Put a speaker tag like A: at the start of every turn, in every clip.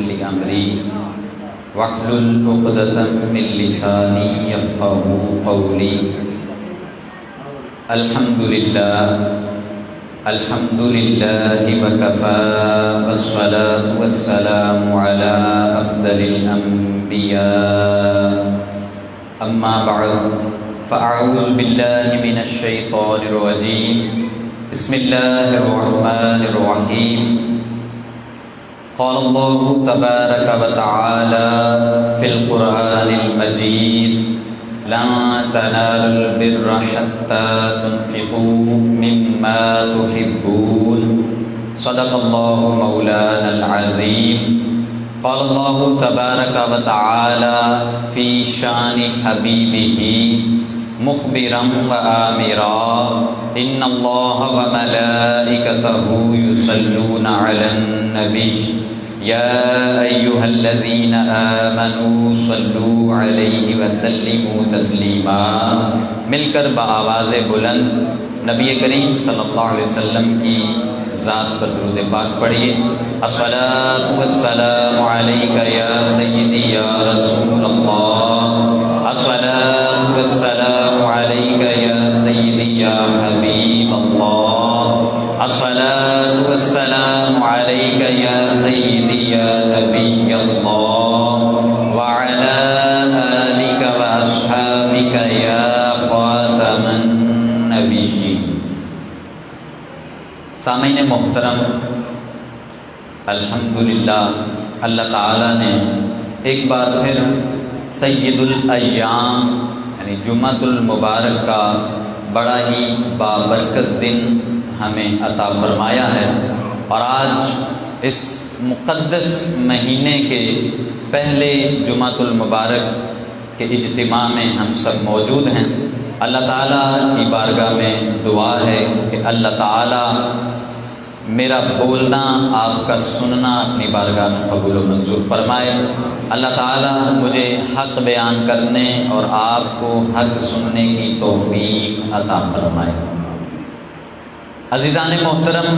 A: لي أمري واحلل عقدة من لساني يفقهوا قولي. الحمد لله وكفى والصلاة والسلام على أفضل الأنبياء. أما بعد فأعوذ بالله من الشيطان الرجيم. بسم الله الرحمن الرحيم. قال الله تبارك وتعالى في القرآن المجيد: لن تنالوا البر حتى تنفقوا مما تحبون. صدق الله مولانا العظيم. قال الله تبارك وتعالى في شان حبيبه مخبرا وآمرا: إن الله وملائكته يصلون على النبي يا أيها الذين آمنوا صلوا عليه وسلموا تسلیما. مل کر بآواز بلند نبی کریم صلی اللہ علیہ وسلم کی ذات پر درود پاک پڑھیے. الصلاۃ والسلام علیک یا سیدی یا رسول اللہ. الصلاۃ والسلام علیک یا سیدی یا حبیب اللہ. الصلاۃ والسلام علیک یا سیدی یا نبی اللہ وعلی آلک واصحابک یا خاتم النبیین. سامعین محترم، الحمدللہ اللہ تعالیٰ نے ایک بار پھر سید الایام یعنی جمعۃ المبارک کا بڑا ہی بابرکت دن ہمیں عطا فرمایا ہے، اور آج اس مقدس مہینے کے پہلے جمعۃ المبارک کے اجتماع میں ہم سب موجود ہیں. اللہ تعالیٰ کی بارگاہ میں دعا ہے کہ اللہ تعالیٰ میرا بولنا، آپ کا سننا اپنی بارگاہ میں قبول و منظور فرمائے. اللہ تعالیٰ مجھے حق بیان کرنے اور آپ کو حق سننے کی توفیق عطا فرمائے. عزیزان محترم،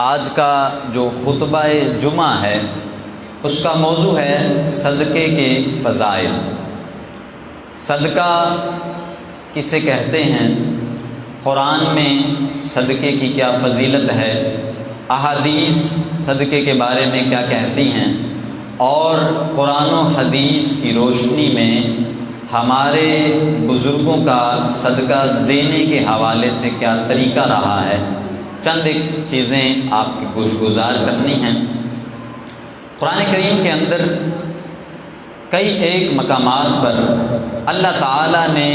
A: آج کا جو خطبہ جمعہ ہے اس کا موضوع ہے صدقے کے فضائل. صدقہ کسے کہتے ہیں، قرآن میں صدقے کی کیا فضیلت ہے، احادیث صدقے کے بارے میں کیا کہتی ہیں، اور قرآن و حدیث کی روشنی میں ہمارے بزرگوں کا صدقہ دینے کے حوالے سے کیا طریقہ رہا ہے. چند ایک چیزیں آپ کی گوشگزار کرنی ہیں. قرآن کریم کے اندر کئی ایک مقامات پر اللہ تعالیٰ نے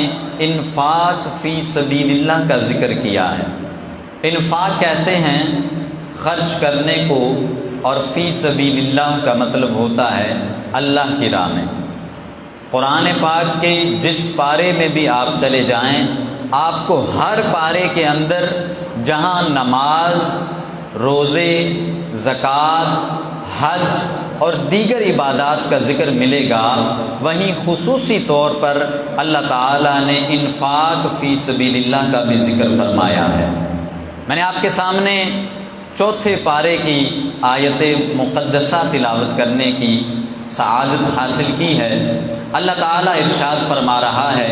A: انفاق فی سبیل اللہ کا ذکر کیا ہے. انفاق کہتے ہیں خرچ کرنے کو، اور فی سبیل اللہ کا مطلب ہوتا ہے اللہ کی راہ میں. قرآن پاک کے جس پارے میں بھی آپ چلے جائیں، آپ کو ہر پارے کے اندر جہاں نماز، روزے، زکوٰۃ، حج اور دیگر عبادات کا ذکر ملے گا، وہیں خصوصی طور پر اللہ تعالیٰ نے انفاق فی سبیل اللہ کا بھی ذکر فرمایا ہے. میں نے آپ کے سامنے چوتھے پارے کی آیت مقدسہ تلاوت کرنے کی سعادت حاصل کی ہے. اللہ تعالیٰ ارشاد فرما رہا ہے: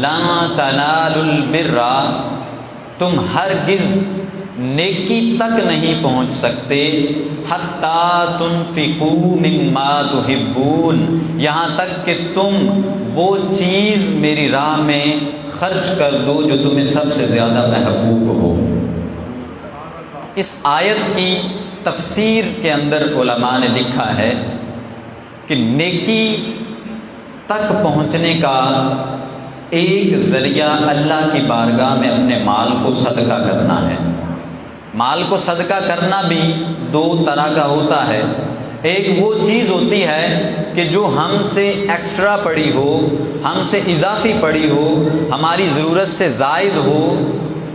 A: لا تنالوا البر، تم ہرگز نیکی تک نہیں پہنچ سکتے، حتی تنفقوا مما تحبون، یہاں تک کہ تم وہ چیز میری راہ میں خرچ کر دو جو تمہیں سب سے زیادہ محبوب ہو. اس آیت کی تفسیر کے اندر علماء نے لکھا ہے کہ نیکی تک پہنچنے کا ایک ذریعہ اللہ کی بارگاہ میں اپنے مال کو صدقہ کرنا ہے. مال کو صدقہ کرنا بھی دو طرح کا ہوتا ہے. ایک وہ چیز ہوتی ہے کہ جو ہم سے ایکسٹرا پڑی ہو، ہم سے اضافی پڑی ہو، ہماری ضرورت سے زائد ہو،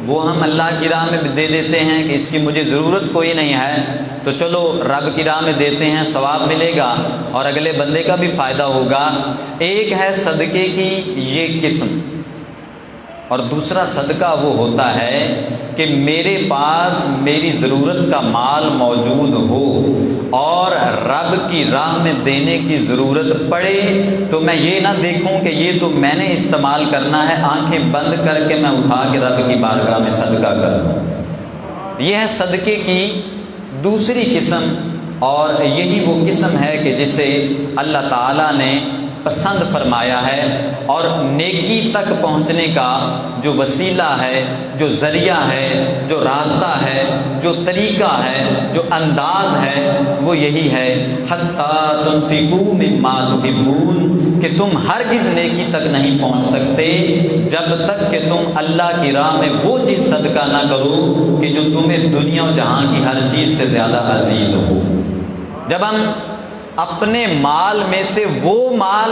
A: وہ ہم اللہ کی راہ میں دے دیتے ہیں کہ اس کی مجھے ضرورت کوئی نہیں ہے، تو چلو رب کی راہ میں دیتے ہیں، ثواب ملے گا اور اگلے بندے کا بھی فائدہ ہوگا. ایک ہے صدقے کی یہ قسم، اور دوسرا صدقہ وہ ہوتا ہے کہ میرے پاس میری ضرورت کا مال موجود ہو اور رب کی راہ میں دینے کی ضرورت پڑے تو میں یہ نہ دیکھوں کہ یہ تو میں نے استعمال کرنا ہے، آنکھیں بند کر کے میں اٹھا کے رب کی بارگاہ میں صدقہ کر دوں۔ یہ ہے صدقے کی دوسری قسم، اور یہی وہ قسم ہے کہ جسے اللہ تعالیٰ نے پسند فرمایا ہے، اور نیکی تک پہنچنے کا جو وسیلہ ہے، جو ذریعہ ہے، جو راستہ ہے، جو طریقہ ہے، جو انداز ہے، وہ یہی ہے حَتَّى تُنْفِقُوا مِمَّا تُحِبُّونَ، کہ تم ہرگز نیکی تک نہیں پہنچ سکتے جب تک کہ تم اللہ کی راہ میں وہ چیز صدقہ نہ کرو کہ جو تمہیں دنیا و جہاں کی ہر چیز سے زیادہ عزیز ہو۔ جب ہم اپنے مال میں سے وہ مال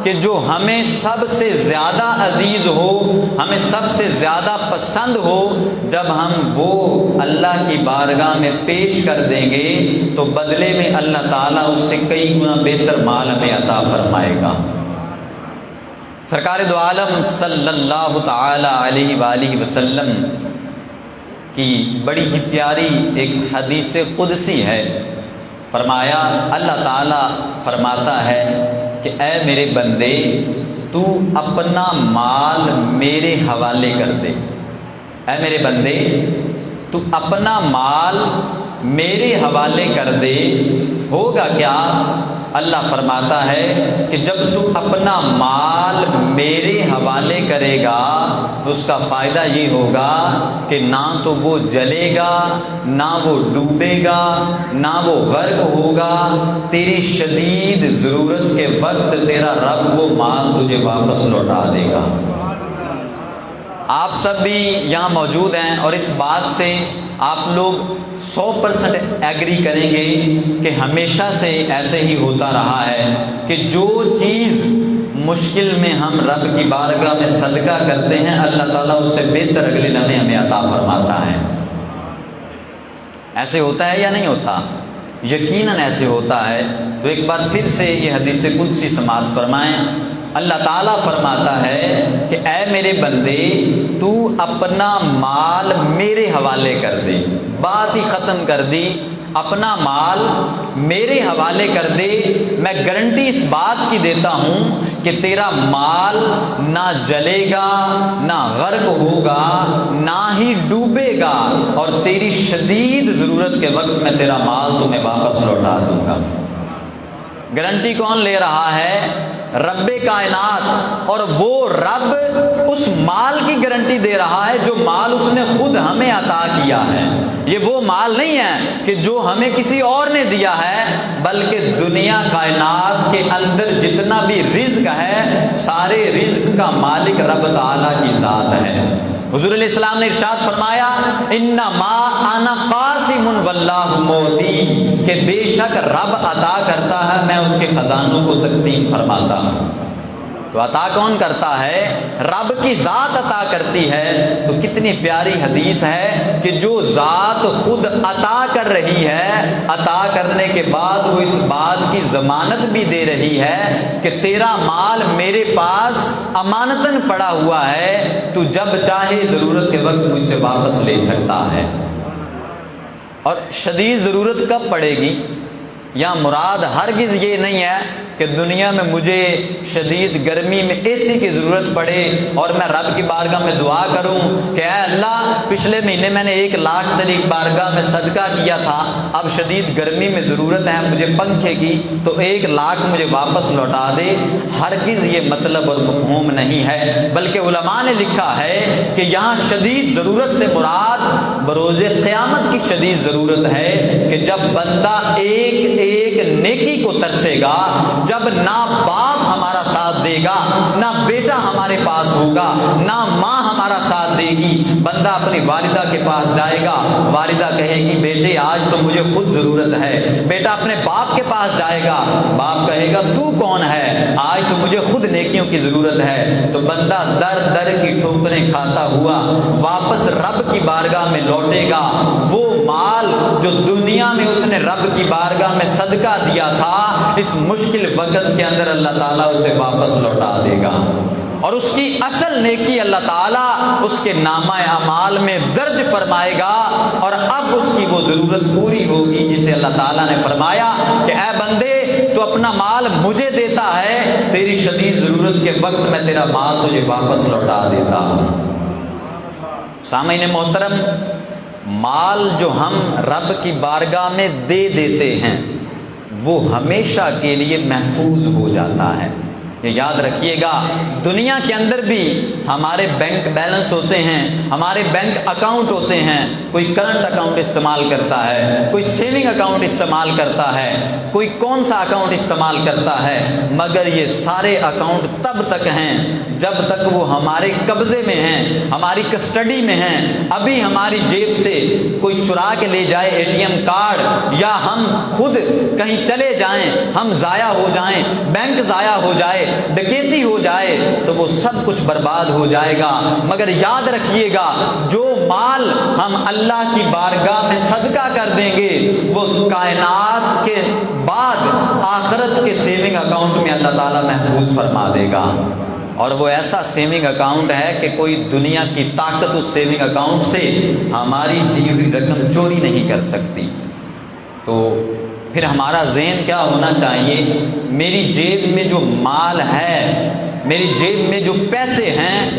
A: کہ جو ہمیں سب سے زیادہ عزیز ہو، ہمیں سب سے زیادہ پسند ہو، جب ہم وہ اللہ کی بارگاہ میں پیش کر دیں گے تو بدلے میں اللہ تعالیٰ اس سے کئی گنا بہتر مال ہمیں عطا فرمائے گا۔ سرکار دو عالم صلی اللہ تعالی علیہ وآلہ وسلم کی بڑی ہی پیاری ایک حدیث قدسی ہے۔ فرمایا، اللہ تعالیٰ فرماتا ہے کہ اے میرے بندے، تو اپنا مال میرے حوالے کر دے۔ اے میرے بندے، تو اپنا مال میرے حوالے کر دے۔ ہوگا کیا؟ اللہ فرماتا ہے کہ جب تو اپنا مال میرے حوالے کرے گا تو اس کا فائدہ یہ ہوگا کہ نہ تو وہ جلے گا، نہ وہ ڈوبے گا، نہ وہ غرق ہوگا۔ تیری شدید ضرورت کے وقت تیرا رب وہ مال تجھے واپس لوٹا دے گا۔ آپ سب بھی یہاں موجود ہیں اور اس بات سے آپ لوگ 100% ایگری کریں گے کہ ہمیشہ سے ایسے ہی ہوتا رہا ہے کہ جو چیز مشکل میں ہم رب کی بارگاہ میں صدقہ کرتے ہیں، اللہ تعالیٰ اس سے بہتر اگلے لمحے ہمیں عطا فرماتا ہے۔ ایسے ہوتا ہے یا نہیں ہوتا؟ یقیناً ایسے ہوتا ہے۔ تو ایک بار پھر سے یہ حدیث قدسی سماعت فرمائیں۔ اللہ تعالیٰ فرماتا ہے کہ اے میرے بندے، تو اپنا مال میرے حوالے کر دے۔ بات ہی ختم کر دی، اپنا مال میرے حوالے کر دے۔ میں گارنٹی اس بات کی دیتا ہوں کہ تیرا مال نہ جلے گا، نہ غرق ہوگا، نہ ہی ڈوبے گا، اور تیری شدید ضرورت کے وقت میں تیرا مال تمہیں واپس لوٹا دوں گا۔ گارنٹی کون لے رہا ہے؟ رب کائنات، اور وہ رب اس مال کی گارنٹی دے رہا ہے جو مال اس نے خود ہمیں عطا کیا ہے۔ یہ وہ مال نہیں ہے کہ جو ہمیں کسی اور نے دیا ہے، بلکہ دنیا کائنات کے اندر جتنا بھی رزق ہے، سارے رزق کا مالک رب تعالیٰ کی ذات ہے۔ حضور علیہ السلام نے ارشاد فرمایا، انما انا قاسم واللہ معطی، کہ بے شک رب عطا کرتا ہے، میں اس کے خزانوں کو تقسیم فرماتا ہوں۔ تو عطا کون کرتا ہے؟ رب کی ذات عطا کرتی ہے۔ تو کتنی پیاری حدیث ہے کہ جو ذات خود عطا کر رہی ہے، عطا کرنے کے بعد وہ اس بات کی ضمانت بھی دے رہی ہے کہ تیرا مال میرے پاس امانتاً پڑا ہوا ہے، تو جب چاہے ضرورت کے وقت مجھ سے واپس لے سکتا ہے۔ اور شدید ضرورت کب پڑے گی؟ یا مراد ہرگز یہ نہیں ہے کہ دنیا میں مجھے شدید گرمی میں اے سی کی ضرورت پڑے اور میں رب کی بارگاہ میں دعا کروں کہ اے اللہ، پچھلے مہینے میں نے 1 لاکھ تیری بارگاہ میں صدقہ کیا تھا، اب شدید گرمی میں ضرورت ہے مجھے پنکھے کی، تو 1 لاکھ مجھے واپس لوٹا دے۔ ہرگز یہ مطلب اور مفہوم نہیں ہے، بلکہ علماء نے لکھا ہے کہ یہاں شدید ضرورت سے مراد بروز قیامت کی شدید ضرورت ہے کہ جب بندہ ایک نیکی کو ترسے گا، جب نہ باپ ہمارا ساتھ دے گا، نہ بیٹا ہمارے پاس ہوگا، نہ ماں ہمارا ساتھ دے گی، بندہ اپنی والدہ کے پاس جائے گا، والدہ کہے گی بیٹے آج تو مجھے خود ضرورت ہے، بیٹا اپنے باپ کے پاس جائے گا، باپ کہے گا تو کون ہے، آج تو مجھے خود نیکیوں کی ضرورت ہے۔ تو بندہ در در کی ٹھوکریں کھاتا ہوا واپس رب کی بارگاہ میں لوٹے گا۔ وہ مال جو دنیا میں اس نے رب کی بارگاہ میں صدقہ دیا تھا، اس مشکل وقت کے اندر اللہ تعالیٰ اسے واپس لوٹا دے گا۔ اور اس کی اصل نیکی اللہ تعالیٰ اس کے نامہ اعمال میں درج فرمائے گا، اور اب اس کی وہ ضرورت پوری ہوگی جسے اللہ تعالیٰ نے فرمایا کہ اے بندے تو اپنا مال مجھے دیتا ہے، تیری شدید ضرورت کے وقت میں تیرا مال تجھے واپس لوٹا دیتا ہوں۔ سامعین محترم، مال جو ہم رب کی بارگاہ میں دے دیتے ہیں وہ ہمیشہ کے لیے محفوظ ہو جاتا ہے۔ یہ یاد رکھیے گا، دنیا کے اندر بھی ہمارے بینک بیلنس ہوتے ہیں، ہمارے بینک اکاؤنٹ ہوتے ہیں، کوئی کرنٹ اکاؤنٹ استعمال کرتا ہے، کوئی سیونگ اکاؤنٹ استعمال کرتا ہے، کوئی کون سا اکاؤنٹ استعمال کرتا ہے، مگر یہ سارے اکاؤنٹ تب تک ہیں جب تک وہ ہمارے قبضے میں ہیں، ہماری کسٹڈی میں ہیں۔ ابھی ہماری جیب سے کوئی چرا کے لے جائے اے ٹی ایم کارڈ، یا ہم خود کہیں چلے جائیں، ہم ضائع ہو جائیں، بینک ضائع ہو جائے، ڈکیتی ہو جائے، تو وہ سب کچھ برباد ہو جائے گا۔ مگر یاد رکھیے گا، جو مال ہم اللہ کی بارگاہ میں صدقہ کر دیں گے وہ کائنات کے بعد آخرت کے سیونگ اکاؤنٹ میں اللہ تعالیٰ محفوظ فرما دے گا، اور وہ ایسا سیونگ اکاؤنٹ ہے کہ کوئی دنیا کی طاقت اس سیونگ اکاؤنٹ سے ہماری دی ہوئی رقم چوری نہیں کر سکتی۔ تو پھر ہمارا ذہن کیا ہونا چاہیے؟ میری جیب میں جو مال ہے، میری جیب میں جو پیسے ہیں،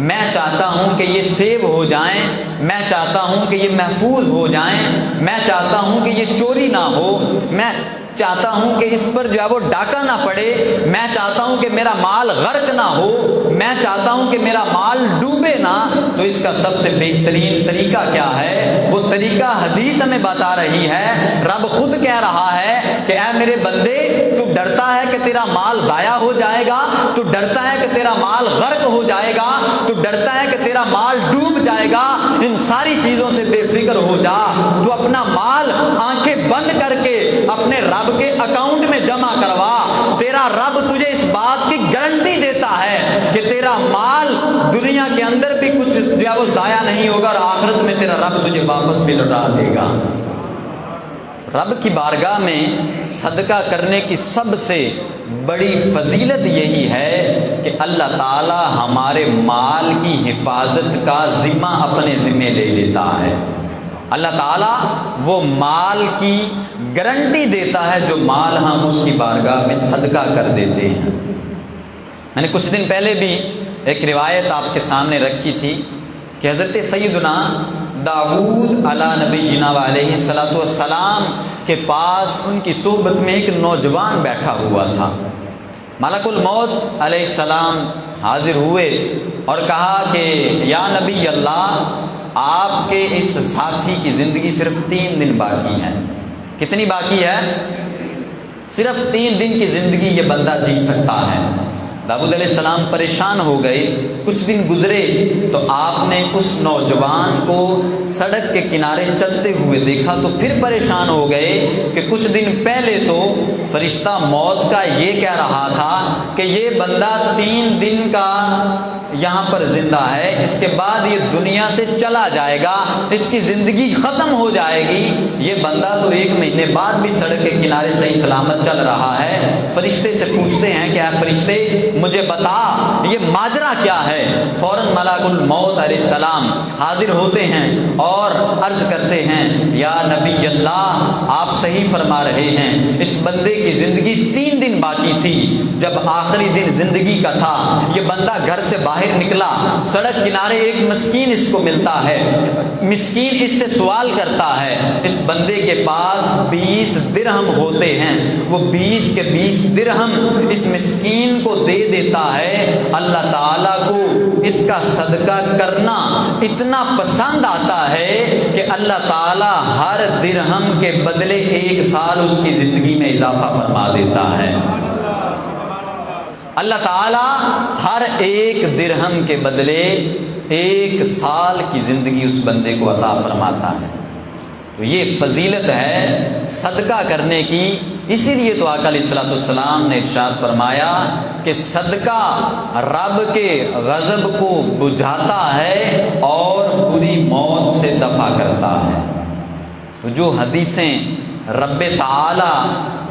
A: میں چاہتا ہوں کہ یہ سیو ہو جائیں، میں چاہتا ہوں کہ یہ محفوظ ہو جائیں، میں چاہتا ہوں کہ یہ چوری نہ ہو، میں چاہتا ہوں کہ اس پر جو ہے وہ ڈاکہ نہ پڑے، میں چاہتا ہوں کہ میرا مال غرق نہ ہو، میں چاہتا ہوں کہ میرا مال ڈوبے نہ۔ تو اس کا سب سے بہترین طریقہ کیا ہے؟ وہ طریقہ حدیث ہمیں بتا رہی ہے، رب خود کہہ رہا ہے کہ اے میرے بندے، تو ڈرتا ہے کہ تیرا مال ضائع ہو جائے گا، تو ڈرتا ہے کہ تیرا مال غرق ہو جائے گا، تو ڈرتا ہے کہ تیرا مال ڈوب جائے گا، ان ساری چیزوں سے بے فکر ہو جا، تو اپنا مال آنکھیں بند کر کے اپنے رب کے اکاؤنٹ میں جمع کروا۔ تیرا رب تجھے اس بات کی گارنٹی دیتا ہے کہ تیرا مال دنیا کے اندر بھی کچھ جو ہے وہ ضائع نہیں ہوگا، اور آخرت میں تیرا رب تجھے واپس بھی لوٹا دے گا۔ رب کی بارگاہ میں صدقہ کرنے کی سب سے بڑی فضیلت یہی ہے کہ اللہ تعالی ہمارے مال کی حفاظت کا ذمہ اپنے ذمہ لے لیتا ہے۔ اللہ تعالیٰ وہ مال کی گارنٹی دیتا ہے جو مال ہم اس کی بارگاہ میں صدقہ کر دیتے ہیں۔ میں نے کچھ دن پہلے بھی ایک روایت آپ کے سامنے رکھی تھی کہ حضرت سیدنا داؤد علیہ نبینا علیہ الصلوۃ والسلام کے پاس ان کی صحبت میں ایک نوجوان بیٹھا ہوا تھا۔ ملک الموت علیہ السلام حاضر ہوئے اور کہا کہ یا نبی اللہ، آپ کے اس ساتھی کی زندگی صرف 3 دن باقی ہے۔ کتنی باقی ہے؟ صرف 3 دن کی زندگی یہ بندہ جی سکتا ہے۔ داؤد علیہ السلام پریشان ہو گئے۔ کچھ دن گزرے تو آپ نے اس نوجوان کو سڑک کے کنارے چلتے ہوئے دیکھا تو پھر پریشان ہو گئے کہ کچھ دن پہلے تو فرشتہ موت کا یہ کہہ رہا تھا کہ یہ بندہ 3 دن کا یہاں پر زندہ ہے، اس کے بعد یہ دنیا سے چلا جائے گا، اس کی زندگی ختم ہو جائے گی۔ یہ بندہ تو 1 مہینے بعد بھی سڑک کے کنارے صحیح سلامت چل رہا ہے۔ فرشتے سے پوچھتے ہیں کہ اے فرشتے مجھے بتا یہ ماجرا کیا ہے۔ فوراً ملک الموت علیہ السلام حاضر ہوتے ہیں اور عرض کرتے ہیں یا نبی اللہ، آپ صحیح فرما رہے ہیں، اس بندے کی زندگی 3 دن باقی تھی۔ جب آخری دن زندگی کا تھا، یہ بندہ گھر سے باہر نکلا، سڑک کنارے ایک مسکین اس کو ملتا ہے۔ مسکین اس سے سوال کرتا ہے، اس بندے کے پاس 20 درہم ہوتے ہیں، وہ 20 کے 20 درہم اس مسکین کو دے دیتا ہے۔ اللہ تعالیٰ کو اس کا صدقہ کرنا اتنا پسند آتا ہے کہ اللہ تعالیٰ ہر درہم کے بدلے 1 سال اس کی زندگی میں اضافہ فرما دیتا ہے۔ اللہ تعالیٰ ہر 1 درہم کے بدلے 1 سال کی زندگی اس بندے کو عطا فرماتا ہے۔ تو یہ فضیلت ہے صدقہ کرنے کی۔ اسی لیے تو آقا علیہ الصلوۃ والسلام نے ارشاد فرمایا کہ صدقہ رب کے غضب کو بجھاتا ہے اور بری موت سے دفع کرتا ہے۔ تو جو حدیثیں رب تعالی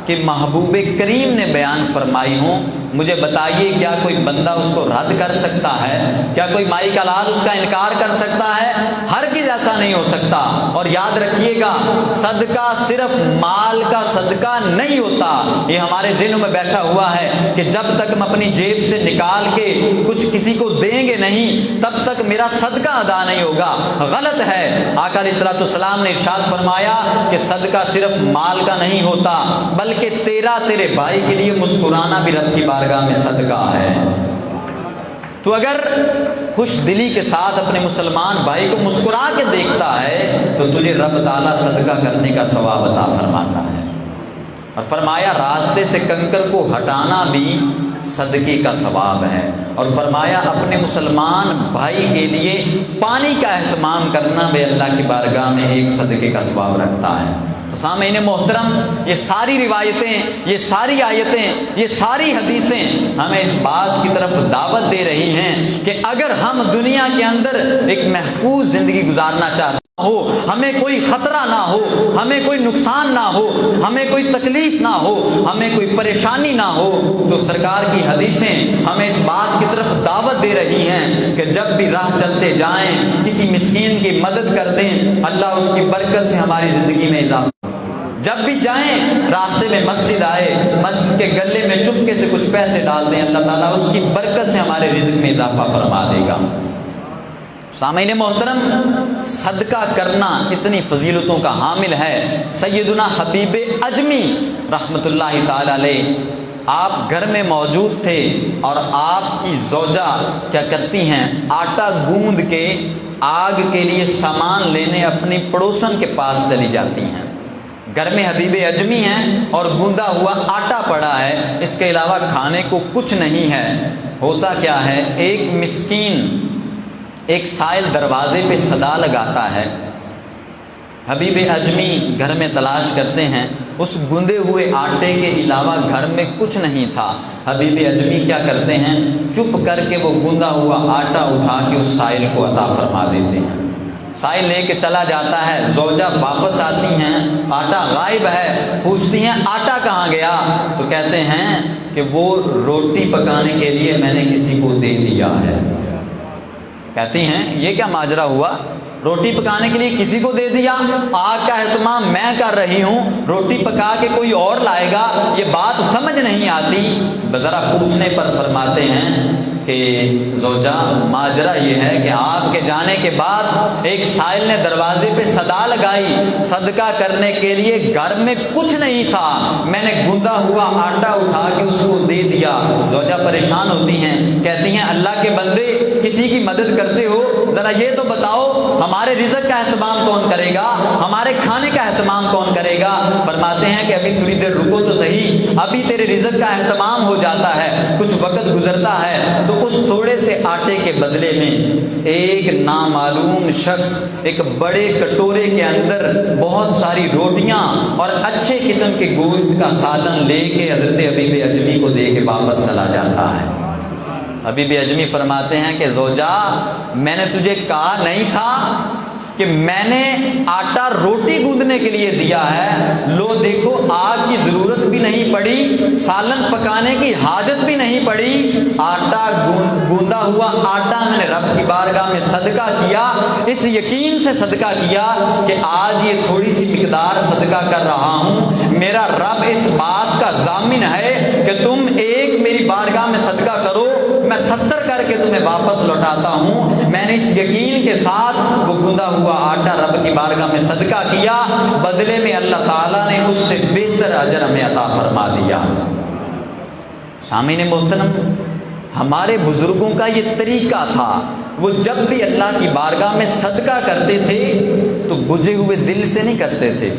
A: کے محبوب کریم نے بیان فرمائی ہوں مجھے بتائیے کیا کوئی بندہ اس کو رد کر سکتا ہے؟ کیا کوئی مائی کا لال اس کا انکار کر سکتا ہے؟ ہرگز ایسا نہیں ہو سکتا۔ اور یاد رکھیے گا، صدقہ صرف مال کا صدقہ نہیں ہوتا۔ یہ ہمارے ذہن میں بیٹھا ہوا ہے کہ جب تک ہم اپنی جیب سے نکال کے کچھ کسی کو دیں گے نہیں تب تک میرا صدقہ ادا نہیں ہوگا۔ غلط ہے۔ آقا علیہ الصلوۃ والسلام نے ارشاد فرمایا کہ صدقہ صرف مال کا نہیں ہوتا، بلکہ تیرے بھائی کے لیے مسکرانا بھی رب کی بارگاہ میں صدقہ ہے۔ تو اگر خوش دلی کے ساتھ اپنے مسلمان بھائی کو مسکرا کے دیکھتا ہے تو تجھے رب تعالیٰ صدقہ کرنے کا ثواب عطا فرماتا ہے۔ اور فرمایا راستے سے کنکر کو ہٹانا بھی صدقے کا ثواب ہے۔ اور فرمایا اپنے مسلمان بھائی کے لیے پانی کا اہتمام کرنا بھی اللہ کی بارگاہ میں ایک صدقے کا ثواب رکھتا ہے۔ تو سامعین محترم، یہ ساری روایتیں، یہ ساری آیتیں، یہ ساری حدیثیں ہمیں اس بات کی طرف دعوت دے رہی ہیں کہ اگر ہم دنیا کے اندر ایک محفوظ زندگی گزارنا چاہتے ہو، ہمیں کوئی خطرہ نہ ہو، ہمیں کوئی نقصان نہ ہو، ہمیں کوئی تکلیف نہ ہو، ہمیں کوئی پریشانی نہ ہو، تو سرکار کی حدیثیں ہمیں اس بات کی طرف دعوت دے رہی ہیں کہ جب بھی راہ چلتے جائیں کسی مسکین کی مدد کر دیں، اللہ اس کی برکت سے ہماری زندگی میں اضافہ۔ جب بھی جائیں راستے میں مسجد آئے، مسجد کے گلے میں چپکے سے کچھ پیسے ڈال دیں، اللہ تعالیٰ اس کی برکت سے ہمارے رزق میں اضافہ فرما دے گا۔ سامعین محترم، صدقہ کرنا اتنی فضیلتوں کا حامل ہے۔ سیدنا حبیب اجمی رحمۃ اللہ تعالی علیہ، آپ گھر میں موجود تھے اور آپ کی زوجہ کیا کرتی ہیں، آٹا گوندھ کے آگ کے لیے سامان لینے اپنی پڑوسن کے پاس چلی جاتی ہیں۔ گھر میں حبیب اجمی ہیں اور گوندا ہوا آٹا پڑا ہے، اس کے علاوہ کھانے کو کچھ نہیں ہے۔ ہوتا کیا ہے، ایک مسکین ایک سائل دروازے پہ صدا لگاتا ہے۔ حبیب اجمی گھر میں تلاش کرتے ہیں، اس گندے ہوئے آٹے کے علاوہ گھر میں کچھ نہیں تھا۔ حبیب اجمی کیا کرتے ہیں، چپ کر کے وہ گندا ہوا آٹا اٹھا کے اس سائل کو عطا فرما دیتے ہیں۔ سائل لے کے چلا جاتا ہے، زوجہ واپس آتی ہیں، آٹا غائب ہے، پوچھتی ہیں آٹا کہاں گیا؟ تو کہتے ہیں کہ وہ روٹی پکانے کے لیے میں نے کسی کو دے دیا ہے۔ کہتی ہیں یہ کیا ماجرا ہوا، روٹی پکانے کے لیے کسی کو دے دیا؟ آگ کا اہتمام میں کر رہی ہوں، روٹی پکا کے کوئی اور لائے گا، یہ بات سمجھ نہیں آتی۔ ذرا پوچھنے پر فرماتے ہیں کہ زوجہ ماجرا یہ ہے کہ آپ کے جانے کے بعد ایک سائل نے دروازے پہ صدا لگائی صدقہ کرنے کے لیے، گھر میں کچھ نہیں تھا، میں نے گندا ہوا آٹا اٹھا کے اس کو دے دیا۔ زوجہ پریشان ہوتی ہیں، کہتی ہیں اللہ کے بندے کسی کی مدد کرتے ہو، ذرا یہ تو بتاؤ ہمارے رزق کا اہتمام کون کرے گا، ہمارے کھانے کا اہتمام کون کرے گا؟ فرماتے ہیں کہ ابھی تھوڑی دیر رکو تو صحیح، ابھی تیرے رزق کا اہتمام ہو جاتا ہے، کچھ وقت گزرتا ہے تو اس تھوڑے سے آٹے کے بدلے میں ایک نامعلوم شخص ایک بڑے کٹورے کے اندر بہت ساری روٹیاں اور اچھے قسم کے گوشت کا سالن لے کے حضرت حبیب اجمی کو دے کے واپس چلا جاتا ہے۔ حبیب اجمی فرماتے ہیں کہ زوجہ میں نے تجھے کہا نہیں تھا کہ میں نے آٹا روٹی گوندنے کے لیے دیا ہے؟ لو دیکھو آگ کی ضرورت بھی نہیں پڑی، سالن پکانے کی حاجت بھی نہیں پڑی، آٹا گوندا ہوا آٹا میں نے رب کی بارگاہ میں صدقہ کیا، اس یقین سے صدقہ کیا کہ آج یہ تھوڑی سی مقدار صدقہ کر رہا ہوں، میرا رب اس بات کا ضامن ہے کہ تم ایک میری بارگاہ میں صدقہ کرو، میں 70 کر کے تمہیں واپس لوٹاتا ہوں۔ میں نے اس یقین کے ساتھ وہ گندا ہوا آٹا رب کی بارگاہ میں صدقہ کیا، بدلے میں اللہ تعالیٰ نے اس سے بہتر اجر ہمیں عطا فرما دیا۔ سامعین محترم، ہمارے بزرگوں کا یہ طریقہ تھا، وہ جب بھی اللہ کی بارگاہ میں صدقہ کرتے تھے تو بجھے ہوئے دل سے نہیں کرتے تھے،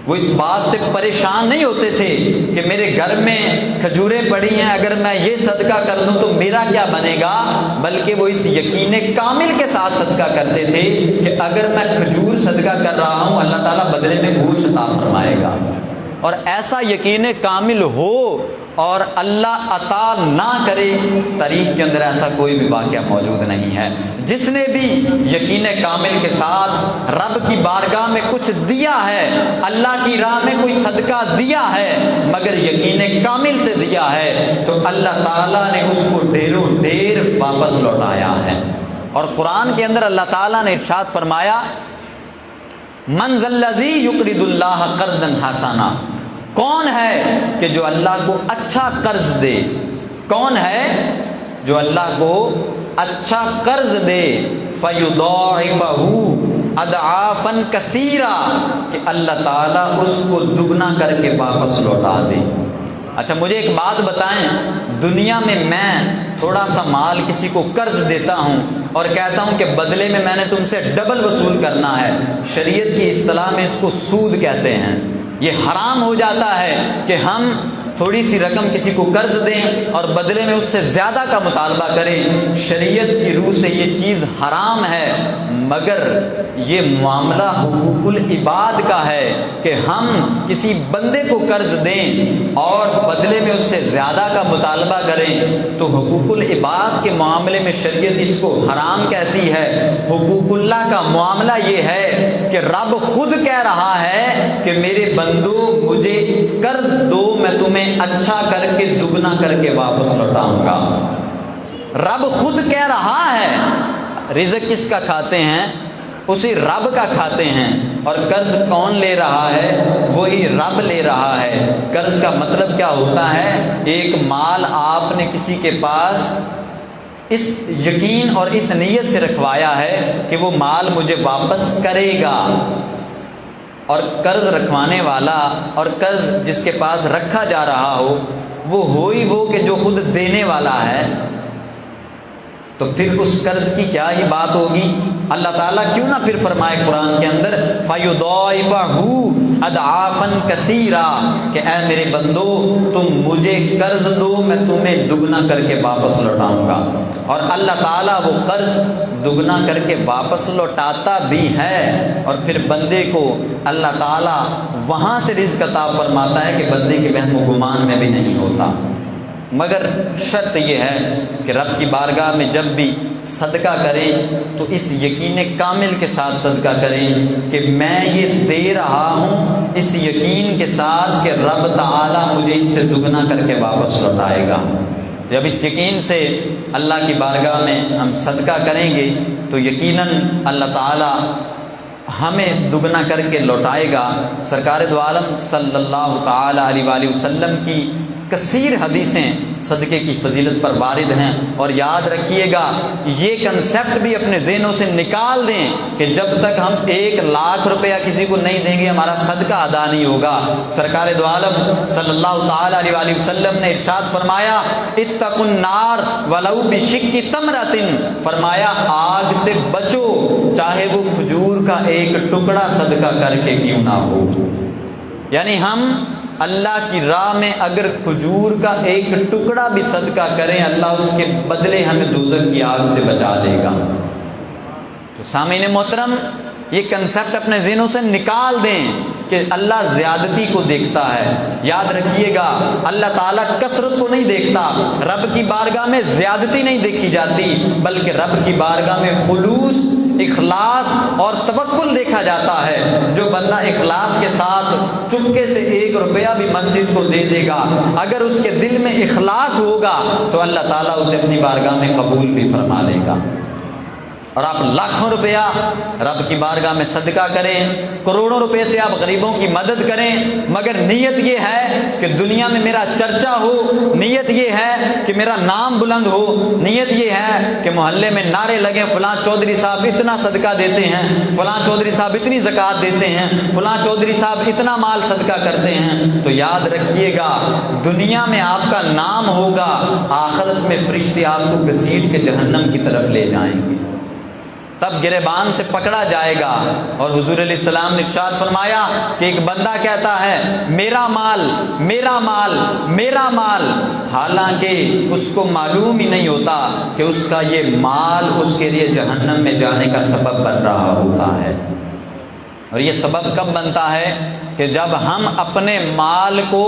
A: وہ اس بات سے پریشان نہیں ہوتے تھے کہ میرے گھر میں کھجوریں پڑی ہیں، اگر میں یہ صدقہ کر دوں تو میرا کیا بنے گا، بلکہ وہ اس یقین کامل کے ساتھ صدقہ کرتے تھے کہ اگر میں کھجور صدقہ کر رہا ہوں اللہ تعالیٰ بدلے میں گوشت عطا فرمائے گا۔ اور ایسا یقین کامل ہو اور اللہ عطا نہ کرے، تاریخ کے اندر ایسا کوئی بھی واقعہ موجود نہیں ہے۔ جس نے بھی یقین کامل کے ساتھ رب کی بارگاہ میں کچھ دیا ہے، اللہ کی راہ میں کوئی صدقہ دیا ہے، مگر یقین کامل سے دیا ہے، تو اللہ تعالیٰ نے اس کو ڈھیروں ڈھیر واپس لوٹایا ہے۔ اور قرآن کے اندر اللہ تعالیٰ نے ارشاد فرمایا، من ذا الذی یقرض اللہ قرضا حسنا، کون ہے کہ جو اللہ کو اچھا قرض دے؟ کون ہے جو اللہ کو اچھا قرض دے؟ فَيُضَاعِفَهُ اضعافا کثیرا، کہ اللہ تعالیٰ اس کو دگنا کر کے واپس لوٹا دے۔ اچھا مجھے ایک بات بتائیں، دنیا میں تھوڑا سا مال کسی کو قرض دیتا ہوں اور کہتا ہوں کہ بدلے میں میں نے تم سے ڈبل وصول کرنا ہے، شریعت کی اصطلاح میں اس کو سود کہتے ہیں۔ یہ حرام ہو جاتا ہے کہ ہم تھوڑی سی رقم کسی کو قرض دیں اور بدلے میں اس سے زیادہ کا مطالبہ کریں۔ شریعت کی روح سے یہ چیز حرام ہے، مگر یہ معاملہ حقوق العباد کا ہے کہ ہم کسی بندے کو قرض دیں اور بدلے میں اس سے زیادہ کا مطالبہ کریں، تو حقوق العباد کے معاملے میں شریعت اس کو حرام کہتی ہے۔ حقوق اللہ کا معاملہ یہ ہے کہ رب خود کہہ رہا ہے کہ میرے بندو مجھے قرض دو، میں تمہیں اچھا کر کے دگنا کر کے واپس لوٹاؤں گا۔ رب خود کہہ رہا ہے۔ رزق کس کا کھاتے ہیں؟ اسی رب کا کھاتے ہیں۔ اور قرض کون لے رہا ہے؟ وہی رب لے رہا ہے۔ قرض کا مطلب کیا ہوتا ہے؟ ایک مال آپ نے کسی کے پاس اس یقین اور اس نیت سے رکھوایا ہے کہ وہ مال مجھے واپس کرے گا، اور قرض رکھوانے والا اور قرض جس کے پاس رکھا جا رہا ہو وہ ہی وہ کہ جو خود دینے والا ہے، تو پھر اس قرض کی کیا ہی بات ہوگی؟ اللہ تعالیٰ کیوں نہ پھر فرمائے قرآن کے اندر فَيُضَاعِفَهُ اضعافا کثیرا، کہ اے میرے بندو تم مجھے قرض دو، میں تمہیں دگنا کر کے واپس لوٹاؤں گا۔ اور اللہ تعالیٰ وہ قرض دگنا کر کے واپس لوٹاتا بھی ہے، اور پھر بندے کو اللہ تعالیٰ وہاں سے رزق عطا فرماتا ہے کہ بندے کے وہم و گمان میں بھی نہیں ہوتا۔ مگر شرط یہ ہے کہ رب کی بارگاہ میں جب بھی صدقہ کریں تو اس یقین کامل کے ساتھ صدقہ کریں کہ میں یہ دے رہا ہوں اس یقین کے ساتھ کہ رب تعالیٰ مجھے اس سے دگنا کر کے واپس لوٹائے گا۔ جب اس یقین سے اللہ کی بارگاہ میں ہم صدقہ کریں گے تو یقیناً اللہ تعالیٰ ہمیں دگنا کر کے لوٹائے گا۔ سرکار دو عالم صلی اللہ تعالی علیہ وآلہ وسلم کی کثیر حدیثیں صدقے کی فضیلت پر وارد ہیں، اور یاد رکھیے گا یہ کنسیپٹ بھی اپنے ذہنوں سے نکال دیں کہ جب تک ہم 1,00,000 روپیہ کسی کو نہیں دیں گے ہمارا صدقہ ادا نہیں ہوگا۔ سرکار دو عالم صلی اللہ تعالی علیہ وآلہ وسلم نے ارشاد فرمایا اتقوا النار ولو بشق تمرۃ، فرمایا آگ سے بچو چاہے وہ کھجور کا ایک ٹکڑا صدقہ کر کے کیوں نہ ہو۔ یعنی ہم اللہ کی راہ میں اگر کھجور کا ایک ٹکڑا بھی صدقہ کریں اللہ اس کے بدلے ہمیں دوزخ کی آگ سے بچا لے گا۔ تو سامعین محترم یہ کنسیپٹ اپنے ذہنوں سے نکال دیں کہ اللہ زیادتی کو دیکھتا ہے۔ یاد رکھیے گا اللہ تعالیٰ کثرت کو نہیں دیکھتا، رب کی بارگاہ میں زیادتی نہیں دیکھی جاتی، بلکہ رب کی بارگاہ میں خلوص، اخلاص اور توکل دیکھا جاتا ہے۔ جو بندہ اخلاص کے ساتھ چپکے سے 1 روپیہ بھی مسجد کو دے دے گا، اگر اس کے دل میں اخلاص ہوگا تو اللہ تعالیٰ اسے اپنی بارگاہ میں قبول بھی فرما لے گا۔ اور آپ لاکھوں روپیہ رب کی بارگاہ میں صدقہ کریں، کروڑوں روپے سے آپ غریبوں کی مدد کریں، مگر نیت یہ ہے کہ دنیا میں میرا چرچا ہو، نیت یہ ہے کہ میرا نام بلند ہو، نیت یہ ہے کہ محلے میں نعرے لگیں فلاں چودھری صاحب اتنا صدقہ دیتے ہیں، فلاں چودھری صاحب اتنی زکوٰۃ دیتے ہیں، فلاں چودھری صاحب اتنا مال صدقہ کرتے ہیں، تو یاد رکھیے گا دنیا میں آپ کا نام ہوگا، آخرت میں فرشتے آپ کو گھسیٹ کے جہنم کی طرف لے جائیں گے، تب گریبان سے پکڑا جائے گا۔ اور حضور علیہ السلام نے ارشاد فرمایا کہ ایک بندہ کہتا ہے میرا مال میرا مال میرا مال، حالانکہ اس کو معلوم ہی نہیں ہوتا کہ اس کا یہ مال اس کے لیے جہنم میں جانے کا سبب بن رہا ہوتا ہے۔ اور یہ سبب کب بنتا ہے کہ جب ہم اپنے مال کو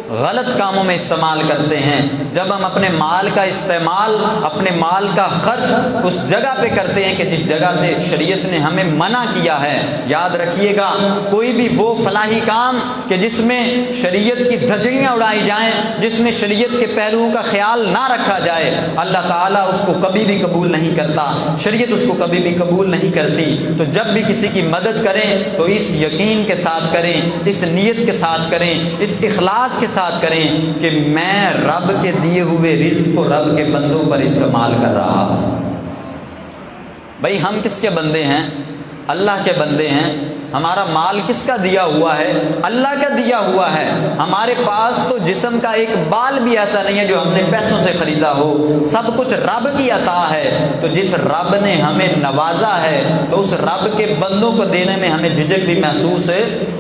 A: غلط کاموں میں استعمال کرتے ہیں، جب ہم اپنے مال کا استعمال، اپنے مال کا خرچ اس جگہ پہ کرتے ہیں کہ جس جگہ سے شریعت نے ہمیں منع کیا ہے، یاد رکھیے گا کوئی بھی وہ فلاحی کام کہ جس میں شریعت کی دھجیاں اڑائی جائیں، جس میں شریعت کے پہلوؤں کا خیال نہ رکھا جائے، اللہ تعالیٰ اس کو کبھی بھی قبول نہیں کرتا، شریعت اس کو کبھی بھی قبول نہیں کرتی۔ تو جب بھی کسی کی مدد کریں تو اس یقین کے ساتھ کریں، اس نیت کے ساتھ کریں، اس اخلاص کے ساتھ کریں کہ میں رب کے دیے ہوئے رزق کو رب کے بندوں پر استعمال کر رہا ہوں۔ بھائی ہم کس کے بندے ہیں؟ اللہ کے بندے ہیں۔ ہمارا مال کس کا دیا ہوا ہے؟ اللہ کا دیا ہوا ہے۔ ہمارے پاس تو جسم کا ایک بال بھی ایسا نہیں ہے جو ہم نے پیسوں سے خریدا ہو، سب کچھ رب کی عطا ہے۔ تو جس رب نے ہمیں نوازا ہے تو اس رب کے بندوں کو دینے میں ہمیں جھجک بھی محسوس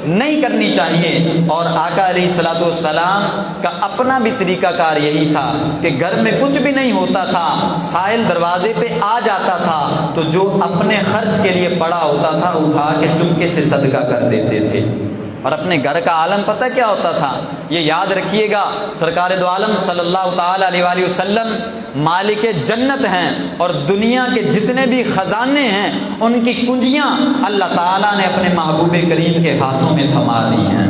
A: نہیں کرنی چاہیے۔ اور آقا علیہ الصلوۃ والسلام کا اپنا بھی طریقہ کار یہی تھا کہ گھر میں کچھ بھی نہیں ہوتا تھا، سائل دروازے پہ آ جاتا تھا تو جو اپنے خرچ کے لیے پڑا ہوتا تھا اٹھا کے چپکے سے صدقہ کر دیتے تھے۔ اور اپنے گھر کا عالم پتہ کیا ہوتا تھا؟ یہ یاد رکھیے گا، سرکار دو عالم صلی اللہ تعالی علیہ وآلہ وسلم مالک جنت ہیں، اور دنیا کے جتنے بھی خزانے ہیں ان کی کنجیاں اللہ تعالیٰ نے اپنے محبوب کریم کے ہاتھوں میں تھما دی ہیں۔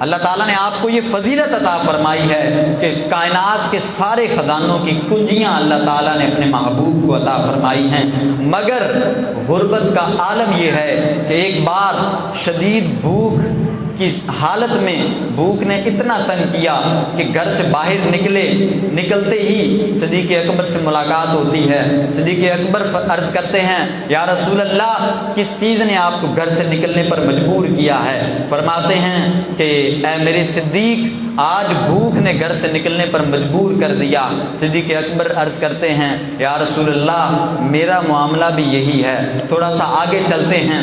A: اللہ تعالیٰ نے آپ کو یہ فضیلت عطا فرمائی ہے کہ کائنات کے سارے خزانوں کی کنجیاں اللہ تعالیٰ نے اپنے محبوب کو عطا فرمائی ہیں، مگر غربت کا عالم یہ ہے کہ ایک بار شدید بھوک کی حالت میں بھوک نے اتنا تنگ کیا کہ گھر سے باہر نکلتے ہی صدیق اکبر سے ملاقات ہوتی ہے۔ صدیق اکبر عرض کرتے ہیں یا رسول اللہ کس چیز نے آپ کو گھر سے نکلنے پر مجبور کیا ہے؟ فرماتے ہیں کہ اے میرے صدیق آج بھوک نے گھر سے نکلنے پر مجبور کر دیا۔ صدیق اکبر عرض کرتے ہیں یا رسول اللہ میرا معاملہ بھی یہی ہے۔ تھوڑا سا آگے چلتے ہیں،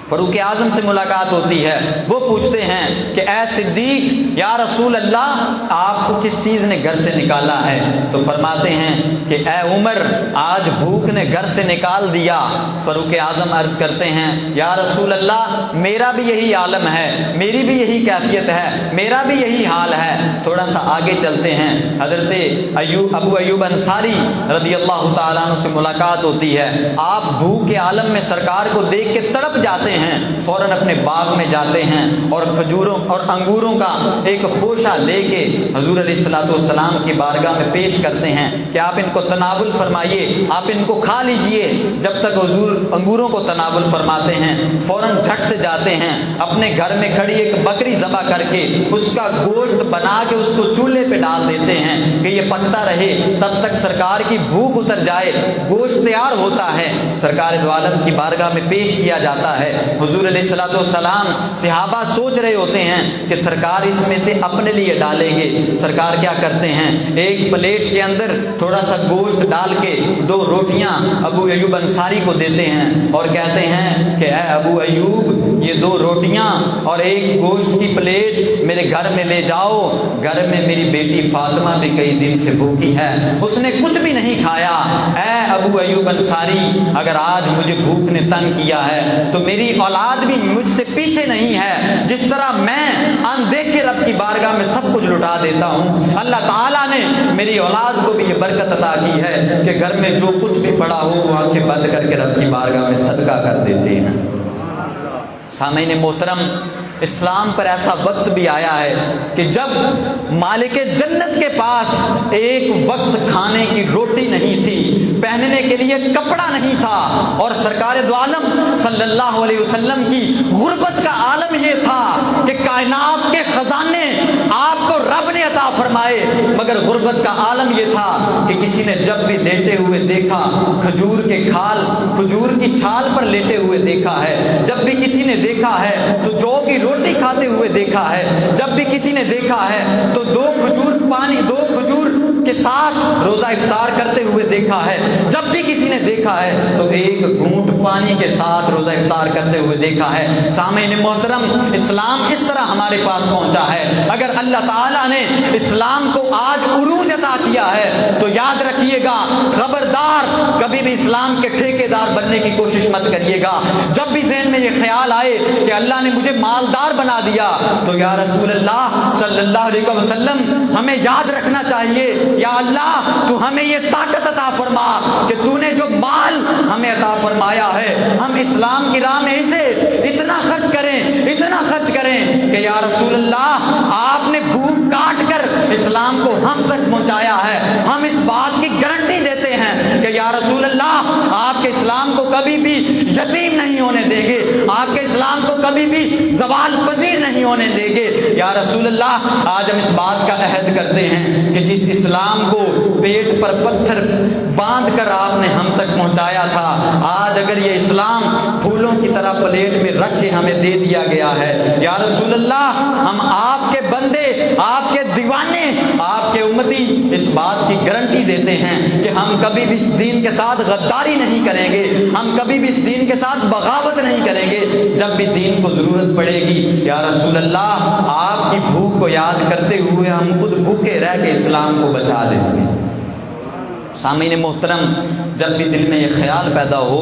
A: فاروق اعظم سے ملاقات ہوتی ہے، وہ پوچھتے ہیں کہ اے صدیق یا رسول اللہ آپ کو کس چیز نے گھر سے نکالا ہے؟ تو فرماتے ہیں کہ اے عمر آج بھوک نے گھر سے نکال دیا۔ فاروق اعظم عرض کرتے ہیں یا رسول اللہ میرا بھی یہی عالم ہے، میری بھی یہی کیفیت ہے، میرا بھی یہی حال ہے۔ تھوڑا سا آگے چلتے ہیں، حضرت ابو ایوب انصاری رضی اللہ تعالیٰ عنہ سے ملاقات ہوتی ہے۔ آپ بھوک کے عالم میں سرکار کو دیکھ کے تڑپ جاتے ہیں، فوراً اپنے باغ میں جاتے ہیں اور کھجوروں اور انگوروں کا ایک خوشہ لے کے حضور علیہ الصلوۃ والسلام کی بارگاہ میں پیش کرتے ہیں کہ آپ ان کو تناول فرمائیے، آپ ان کو کھا لیجئے۔ جب تک حضور انگوروں کو تناول فرماتے ہیں فوراً جھٹ سے جاتے ہیں اپنے گھر میں کھڑی ایک بکری ذبح کر کے اس کا گوشت بنا کے اس کو چولہے پہ ڈال دیتے ہیں کہ یہ پکتا رہے، تب تک سرکار کی بھوک اتر جائے۔ گوشت تیار ہوتا ہے، سرکار دو عالم کی بارگاہ میں پیش کیا جاتا ہے۔ حضور علیہ الصلوۃ والسلام صحابہ سوچ رہے ہوتے ہیں کہ سرکار اس میں سے اپنے لیے ڈالیں گے۔ سرکار کیا کرتے ہیں، ایک پلیٹ کے اندر تھوڑا سا گوشت ڈال کے 2 روٹیاں ابو ایوب انصاری کو دیتے ہیں اور کہتے ہیں کہ اے ابو ایوب یہ 2 روٹیاں اور ایک گوشت کی پلیٹ میرے گھر میں لے جاؤ، گھر میں میری بیٹی فاطمہ بھی کئی دن سے بھوکی ہے، اس نے کچھ بھی نہیں کھایا۔ اے ابو ایوب انصاری اگر آج مجھے بھوک نے تنگ کیا ہے تو میری اولاد بھی مجھ سے پیچھے نہیں ہے، جس طرح میں اندیکھے رب کی بارگاہ میں سب کچھ لٹا دیتا ہوں، اللہ تعالیٰ نے میری اولاد کو بھی یہ برکت عطا کی ہے کہ گھر میں جو کچھ بھی پڑا ہو وہ آنکھیں بند کر کے رب کی بارگاہ میں صدقہ کر دیتے ہیں۔ سامعین محترم، اسلام پر ایسا وقت بھی آیا ہے کہ جب مالک جنت کے پاس ایک وقت کھانے کی روٹی نہیں تھی، پہننے کے لیے کپڑا نہیں تھا، اور سرکار دو عالم صلی اللہ علیہ وسلم کی غربت کا عالم یہ تھا کہ کائنات کے خزانے آپ کو رب نے عطا فرمائے، مگر غربت کا عالم یہ تھا کہ کسی نے جب بھی لیٹے ہوئے دیکھا کھجور کی چھال پر لیٹے ہوئے دیکھا ہے، جب بھی کسی نے دیکھا ہے تو جو کی روٹی کھاتے ہوئے دیکھا ہے، جب بھی کسی نے دیکھا ہے تو 2 کھجور کے ساتھ روزہ افطار کرتے ہوئے دیکھا ہے، جب بھی کسی نے دیکھا ہے تو ایک گھونٹ پانی کے ساتھ روزہ افطار کرتے ہوئے دیکھا ہے۔ سامعین محترم، اسلام اس طرح ہمارے پاس پہنچا ہے۔ اگر اللہ تعالیٰ نے اسلام کو آج عروج عطا کیا ہے تو یاد رکھیے گا، خبردار کبھی بھی اسلام کے ٹھیکیدار بننے کی کوشش مت کریے گا۔ جب بھی ذہن میں یہ خیال آئے کہ اللہ نے مجھے مالدار بنا دیا تو یا رسول اللہ صلی اللہ علیہ وسلم ہمیں یاد رکھنا چاہیے، یا اللہ تو ہمیں یہ طاقت عطا فرما کہ تو نے جو مال ہمیں عطا فرمایا ہے ہم اسلام کی راہ میں اسے اتنا خرچ کریں کہ یا رسول اللہ آپ نے بھوک کاٹ کر اسلام کو ہم تک پہنچایا ہے، ہم اس بات کی گارنٹی دیتے ہیں کہ یا رسول اللہ آپ کے اسلام کو کبھی بھی یتیم نہیں ہونے دیں گے، آپ کے اسلام کو کبھی بھی زوال پذیر نہیں ہونے دیں گے۔ یا رسول اللہ آج ہم اس بات کا عہد کرتے ہیں کہ جس اسلام کو پیٹ پر پتھر باندھ کر آپ نے ہم تک پہنچایا تھا، آج اگر یہ اسلام پھولوں کی طرح پلیٹ میں رکھ کے ہمیں دے دیا گیا ہے، یا رسول اللہ ہم آپ کے بندے، آپ کے دیوانے، آپ کے امتی اس بات کی گارنٹی دیتے ہیں کہ ہم کبھی بھی اس دین کے ساتھ غداری نہیں کریں گے، ہم کبھی بھی اس دین کے ساتھ بغاوت نہیں کریں گے۔ جب بھی دین کو ضرورت پڑے گی یا رسول اللہ آپ کی بھوک کو یاد کرتے ہوئے ہم خود بھوکے رہ کے اسلام کو بچا لیں گے۔ سامعین محترم، جب بھی دل میں یہ خیال پیدا ہو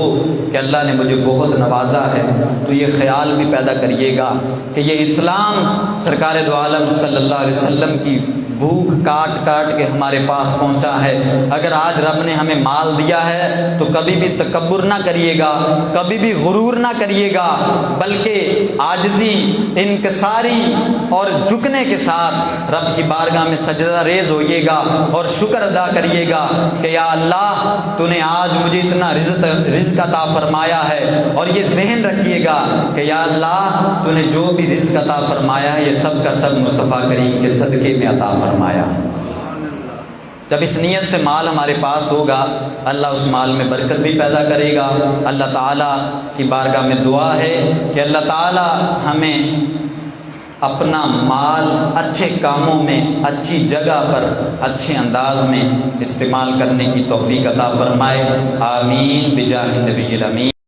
A: کہ اللہ نے مجھے بہت نوازا ہے تو یہ خیال بھی پیدا کریے گا کہ یہ اسلام سرکار دو عالم صلی اللہ علیہ وسلم کی بھوک کاٹ کاٹ کے ہمارے پاس پہنچا ہے۔ اگر آج رب نے ہمیں مال دیا ہے تو کبھی بھی تکبر نہ کریے گا، کبھی بھی غرور نہ کریے گا، بلکہ عاجزی، انکساری اور جھکنے کے ساتھ رب کی بارگاہ میں سجدہ ریز ہوئیے گا اور شکر ادا کریے گا کہ یا اللہ تو نے آج مجھے اتنا رزق عطا فرمایا ہے، اور یہ ذہن رکھیے گا کہ یا اللہ تو نے جو بھی رزق عطا فرمایا ہے یہ سب کا سب مصطفیٰ کریم کے صدقے میں عطا فرمایا۔ جب اس نیت سے مال ہمارے پاس ہوگا اللہ اس مال میں برکت بھی پیدا کرے گا۔ اللہ تعالیٰ کی بارگاہ میں دعا ہے کہ اللہ تعالیٰ ہمیں اپنا مال اچھے کاموں میں، اچھی جگہ پر، اچھے انداز میں استعمال کرنے کی توفیق عطا فرمائے۔ آمین بجاہ النبی الامین۔